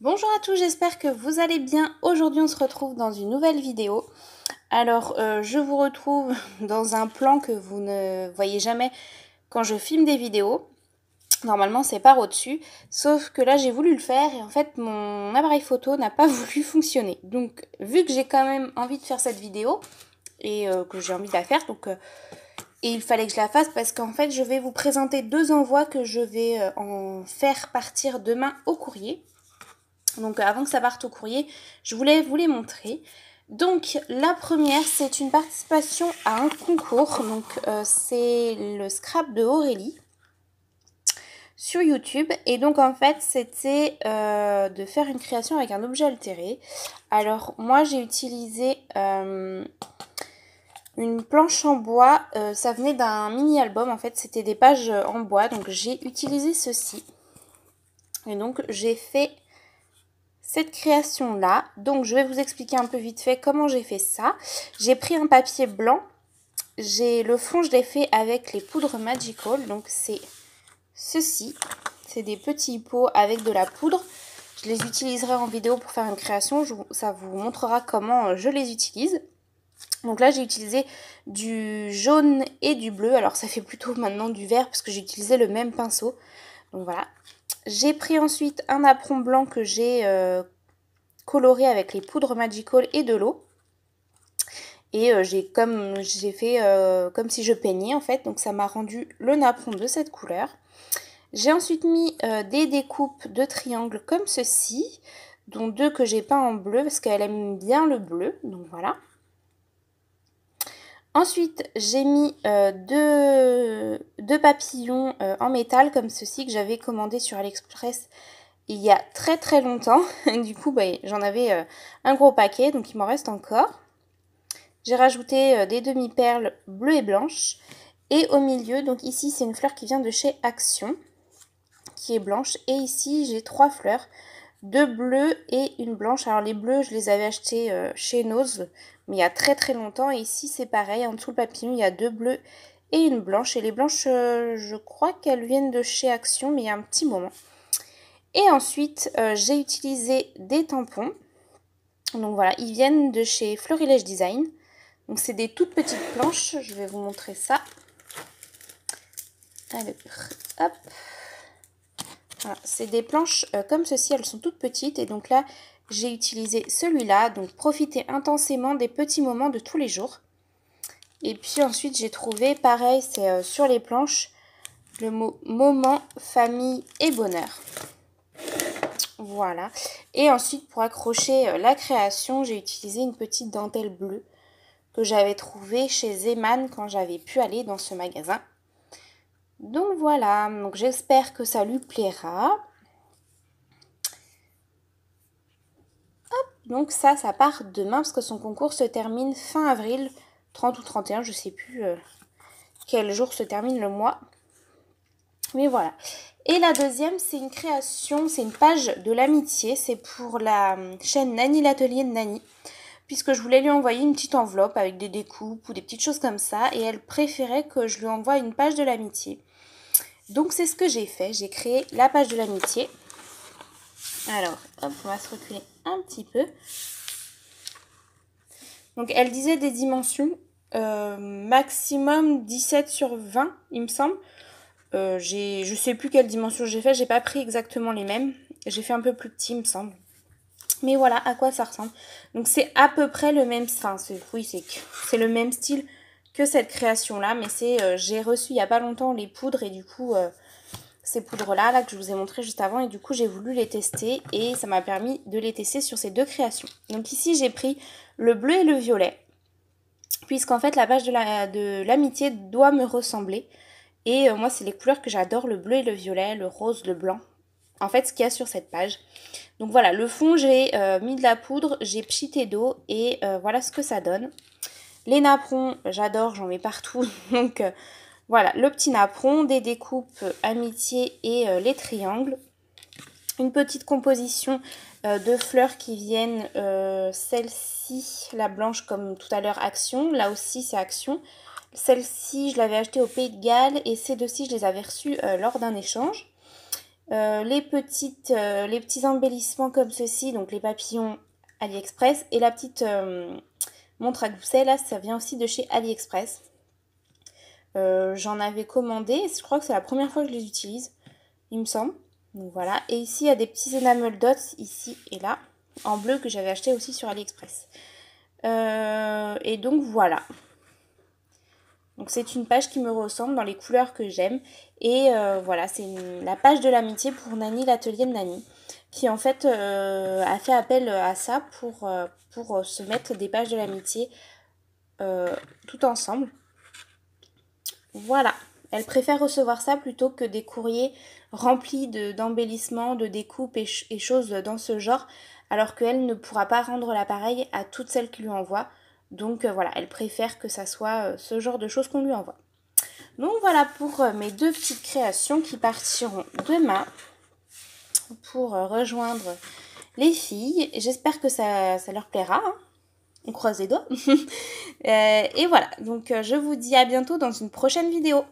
Bonjour à tous, j'espère que vous allez bien. Aujourd'hui on se retrouve dans une nouvelle vidéo. Alors je vous retrouve dans un plan que vous ne voyez jamais quand je filme des vidéos. Normalement c'est par au-dessus, sauf que là j'ai voulu le faire et en fait mon appareil photo n'a pas voulu fonctionner. Donc vu que j'ai quand même envie de faire cette vidéo et que j'ai envie de la faire, et il fallait que je la fasse parce qu'en fait je vais vous présenter deux envois que je vais en faire partir demain au courrier. Donc avant que ça parte au courrier, je voulais vous les montrer. Donc la première, c'est une participation à un concours. Donc c'est le scrap de Aurélie sur YouTube. Et donc en fait, c'était de faire une création avec un objet altéré. Alors moi, j'ai utilisé une planche en bois. Ça venait d'un mini-album. En fait, c'était des pages en bois. Donc j'ai utilisé ceci. Et donc j'ai fait cette création là. Donc je vais vous expliquer un peu vite fait comment j'ai fait ça. J'ai pris un papier blanc, le fond je l'ai fait avec les poudres Magical, donc c'est ceci, c'est des petits pots avec de la poudre. Je les utiliserai en vidéo pour faire une création, ça vous montrera comment je les utilise. Donc là j'ai utilisé du jaune et du bleu, alors ça fait plutôt maintenant du vert parce que j'ai utilisé le même pinceau. Donc voilà. J'ai pris ensuite un apron blanc que j'ai coloré avec les poudres Magical et de l'eau. Et j'ai fait comme si je peignais en fait, donc ça m'a rendu le napperon de cette couleur. J'ai ensuite mis des découpes de triangles comme ceci, dont deux que j'ai peint en bleu parce qu'elle aime bien le bleu, donc voilà. Ensuite, j'ai mis deux papillons en métal comme ceci que j'avais commandé sur AliExpress il y a très très longtemps. Du coup, j'en avais un gros paquet, donc il m'en reste encore. J'ai rajouté des demi-perles bleues et blanches. Et au milieu, donc ici, c'est une fleur qui vient de chez Action, qui est blanche. Et ici, j'ai trois fleurs, deux bleues et une blanche. Alors les bleues, je les avais achetées chez Nose, mais il y a très très longtemps. Et ici, c'est pareil, en dessous le papillon, il y a deux bleues et une blanche. Et les blanches, je crois qu'elles viennent de chez Action, mais il y a un petit moment. Et ensuite, j'ai utilisé des tampons. Donc voilà, ils viennent de chez Florilège Design. Donc c'est des toutes petites planches, je vais vous montrer ça. Alors, hop. Voilà, c'est des planches comme ceci, elles sont toutes petites. Et donc là, j'ai utilisé celui-là. Donc profitez intensément des petits moments de tous les jours. Et puis ensuite, j'ai trouvé, pareil, c'est sur les planches, le mot moment, famille et bonheur. Voilà. Et ensuite, pour accrocher la création, j'ai utilisé une petite dentelle bleue que j'avais trouvée chez Zeman quand j'avais pu aller dans ce magasin. Donc voilà, donc j'espère que ça lui plaira. Hop, donc ça part demain parce que son concours se termine fin avril, 30 ou 31, je sais plus quel jour se termine le mois. Mais voilà. Et la deuxième, c'est une création, c'est une page de l'amitié. C'est pour la chaîne Nani l'atelier de Nani. Puisque je voulais lui envoyer une petite enveloppe avec des découpes ou des petites choses comme ça. Et elle préférait que je lui envoie une page de l'amitié. Donc c'est ce que j'ai fait. J'ai créé la page de l'amitié. Alors, hop, on va se reculer un petit peu. Donc elle disait des dimensions maximum 17 sur 20, il me semble. Je sais plus quelle dimension j'ai fait, j'ai pas pris exactement les mêmes. J'ai fait un peu plus petit, il me semble. Mais voilà à quoi ça ressemble. Donc c'est à peu près le même, c'est le même style que cette création là, mais j'ai reçu il y a pas longtemps les poudres et du coup ces poudres là que je vous ai montré juste avant et du coup j'ai voulu les tester et ça m'a permis de les tester sur ces deux créations. Donc ici j'ai pris le bleu et le violet puisqu'en fait la page de l'amitié doit me ressembler. Et moi, c'est les couleurs que j'adore, le bleu et le violet, le rose, le blanc. En fait, ce qu'il y a sur cette page. Donc voilà, le fond, j'ai mis de la poudre, j'ai pchité d'eau et voilà ce que ça donne. Les napperons, j'adore, j'en mets partout. Donc voilà, le petit napperon, des découpes amitié et les triangles. Une petite composition de fleurs qui viennent, celle-ci, la blanche comme tout à l'heure, Action. Là aussi, c'est Action. Celle-ci, je l'avais achetée au Pays de Galles et ces deux-ci, je les avais reçues lors d'un échange. les petits embellissements comme ceci, donc les papillons AliExpress, et la petite montre à gousset, là, ça vient aussi de chez AliExpress. J'en avais commandé, je crois que c'est la première fois que je les utilise, il me semble. Donc voilà, et ici il y a des petits enamel dots, ici et là, en bleu que j'avais acheté aussi sur AliExpress. Et donc voilà. Donc c'est une page qui me ressemble dans les couleurs que j'aime. Et voilà, c'est la page de l'amitié pour Nani, l'atelier de Nani, qui en fait a fait appel à ça pour se mettre des pages de l'amitié tout ensemble. Voilà, elle préfère recevoir ça plutôt que des courriers remplis d'embellissements, de découpes et choses dans ce genre, alors qu'elle ne pourra pas rendre l'appareil à toutes celles qui lui envoient. Donc voilà, elle préfère que ça soit ce genre de choses qu'on lui envoie. Donc voilà pour mes deux petites créations qui partiront demain pour rejoindre les filles. J'espère que ça leur plaira, hein. On croise les doigts. Et voilà, donc je vous dis à bientôt dans une prochaine vidéo.